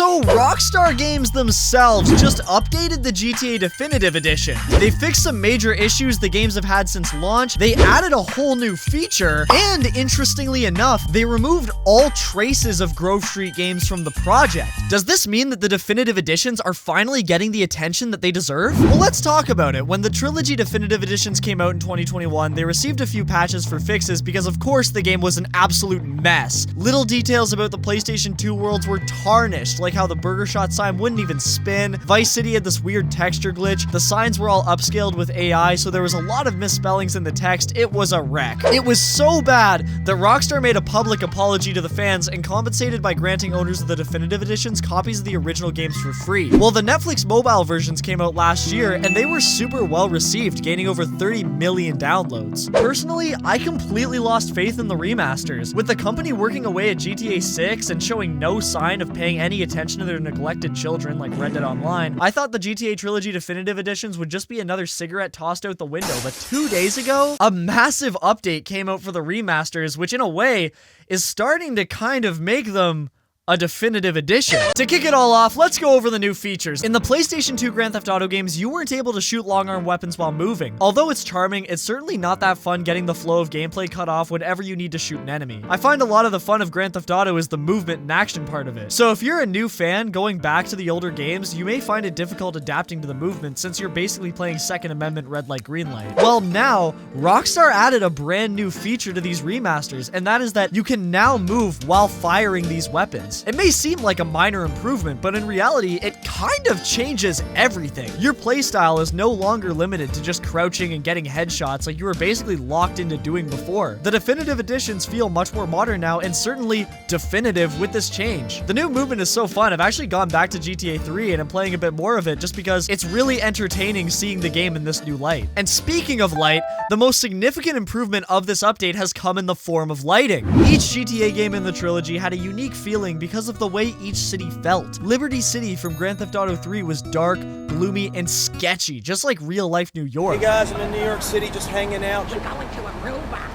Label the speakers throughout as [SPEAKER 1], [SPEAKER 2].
[SPEAKER 1] So Rockstar Games themselves just updated the GTA Definitive Edition. They fixed some major issues the games have had since launch, they added a whole new feature, and interestingly enough, they removed all traces of Grove Street games from the project. Does this mean that the Definitive Editions are finally getting the attention that they deserve? Well, let's talk about it. When the Trilogy Definitive Editions came out in 2021, they received a few patches for fixes because of course the game was an absolute mess. Little details about the PlayStation 2 worlds were tarnished, like how the burger shot sign wouldn't even spin. Vice City had this weird texture glitch. The signs were all upscaled with AI, so there was a lot of misspellings in the text. It was a wreck. It was so bad that Rockstar made a public apology to the fans and compensated by granting owners of the Definitive Editions copies of the original games for free. Well, the Netflix mobile versions came out last year, and they were super well received, gaining over 30 million downloads. Personally, I completely lost faith in the remasters. With the company working away at GTA 6 and showing no sign of paying any attention to their neglected children like Red Dead Online, I thought the GTA Trilogy Definitive Editions would just be another cigarette tossed out the window, but 2 days ago, a massive update came out for the remasters, which in a way is starting to kind of make them a definitive edition. To kick it all off, let's go over the new features. In the PlayStation 2 Grand Theft Auto games, you weren't able to shoot long-arm weapons while moving. Although it's charming, it's certainly not that fun getting the flow of gameplay cut off whenever you need to shoot an enemy. I find a lot of the fun of Grand Theft Auto is the movement and action part of it. So if you're a new fan going back to the older games, you may find it difficult adapting to the movement since you're basically playing Second Amendment red light, green light. Well, now, Rockstar added a brand new feature to these remasters, and that is that you can now move while firing these weapons. It may seem like a minor improvement, but in reality, it kind of changes everything. Your playstyle is no longer limited to just crouching and getting headshots like you were basically locked into doing before. The definitive editions feel much more modern now and certainly definitive with this change. The new movement is so fun. I've actually gone back to GTA 3 and I'm playing a bit more of it just because it's really entertaining seeing the game in this new light. And speaking of light, the most significant improvement of this update has come in the form of lighting. Each GTA game in the trilogy had a unique feeling because of the way each city felt. Liberty City from Grand Theft Auto 3 was dark, gloomy, and sketchy, just like real-life New York.
[SPEAKER 2] Hey guys, I'm in New York City just hanging out.
[SPEAKER 3] We're going to a robot.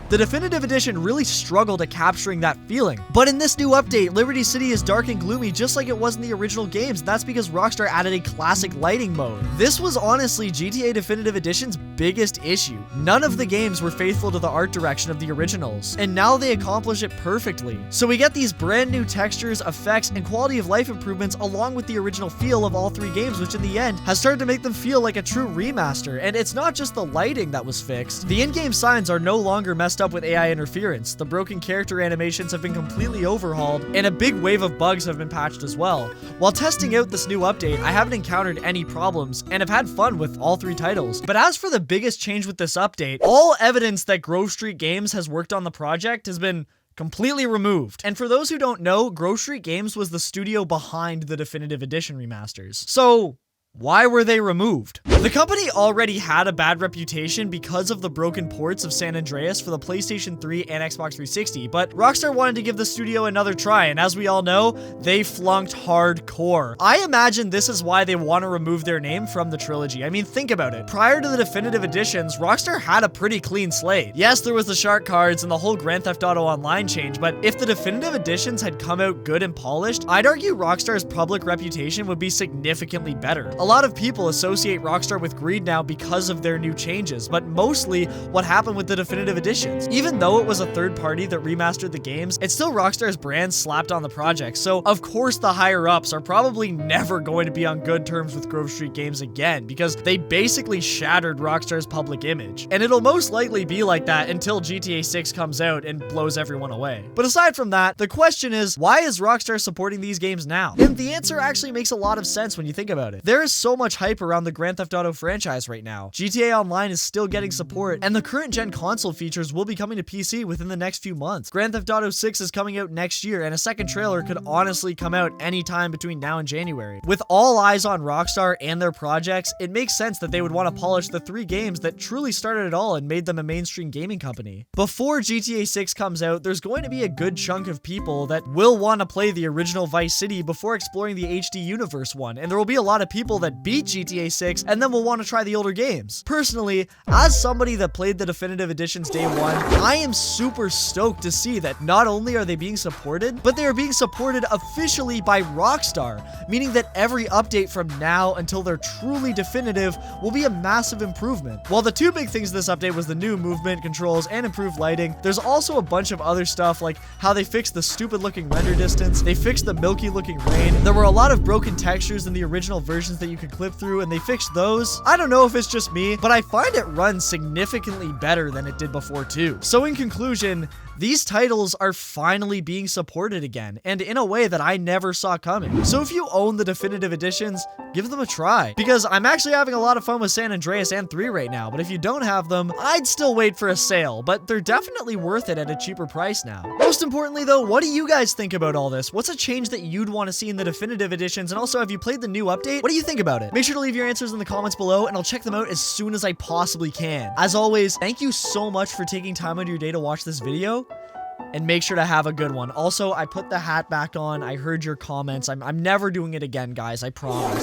[SPEAKER 1] The Definitive Edition really struggled at capturing that feeling. But in this new update, Liberty City is dark and gloomy just like it was in the original games. That's because Rockstar added a classic lighting mode. This was honestly GTA Definitive Edition's biggest issue. None of the games were faithful to the art direction of the originals, and now they accomplish it perfectly. So we get these brand new textures, effects, and quality of life improvements along with the original feel of all three games, which in the end has started to make them feel like a true remaster. And it's not just the lighting that was fixed. The in-game signs are no longer messed up with AI interference. The broken character animations have been completely overhauled, and a big wave of bugs have been patched as well. While testing out this new update, I haven't encountered any problems, and have had fun with all three titles. But as for the biggest change with this update, all evidence that Grove Street Games has worked on the project has been completely removed. And for those who don't know, Grove Street Games was the studio behind the Definitive Edition remasters. So why were they removed? The company already had a bad reputation because of the broken ports of San Andreas for the PlayStation 3 and Xbox 360, but Rockstar wanted to give the studio another try, and as we all know, they flunked hardcore. I imagine this is why they want to remove their name from the trilogy. I mean, think about it. Prior to the Definitive Editions, Rockstar had a pretty clean slate. Yes, there was the shark cards and the whole Grand Theft Auto Online change, but if the Definitive Editions had come out good and polished, I'd argue Rockstar's public reputation would be significantly better. A lot of people associate Rockstar with greed now because of their new changes, but mostly what happened with the Definitive Editions. Even though it was a third party that remastered the games, it's still Rockstar's brand slapped on the project, so of course the higher-ups are probably never going to be on good terms with Grove Street Games again, because they basically shattered Rockstar's public image. And it'll most likely be like that until GTA 6 comes out and blows everyone away. But aside from that, the question is, why is Rockstar supporting these games now? And the answer actually makes a lot of sense when you think about it. There is so much hype around the Grand Theft Auto franchise right now. GTA Online is still getting support, and the current gen console features will be coming to PC within the next few months. Grand Theft Auto 6 is coming out next year, and a second trailer could honestly come out anytime between now and January. With all eyes on Rockstar and their projects, it makes sense that they would want to polish the three games that truly started it all and made them a mainstream gaming company. Before GTA 6 comes out, there's going to be a good chunk of people that will want to play the original Vice City before exploring the HD Universe one, and there will be a lot of people that beat GTA 6 and then will want to try the older games. Personally, as somebody that played the definitive editions day one, I am super stoked to see that not only are they being supported, but they are being supported officially by Rockstar, meaning that every update from now until they're truly definitive will be a massive improvement. While the two big things this update was the new movement controls and improved lighting, there's also a bunch of other stuff like how they fixed the stupid looking render distance, they fixed the milky looking rain, there were a lot of broken textures in the original versions that you could clip through and they fixed those. I don't know if it's just me, but I find it runs significantly better than it did before too. So in conclusion, these titles are finally being supported again, and in a way that I never saw coming. So if you own the definitive editions, give them a try, because I'm actually having a lot of fun with San Andreas and 3 right now, but if you don't have them, I'd still wait for a sale, but they're definitely worth it at a cheaper price now. Most importantly though, what do you guys think about all this? What's a change that you'd want to see in the definitive editions, and also have you played the new update? What do you think about it? Make sure to leave your answers in the comments below, and I'll check them out as soon as I possibly can. As always, thank you so much for taking time out of your day to watch this video, and make sure to have a good one. Also, I put the hat back on. I heard your comments. I'm never doing it again, guys. I promise.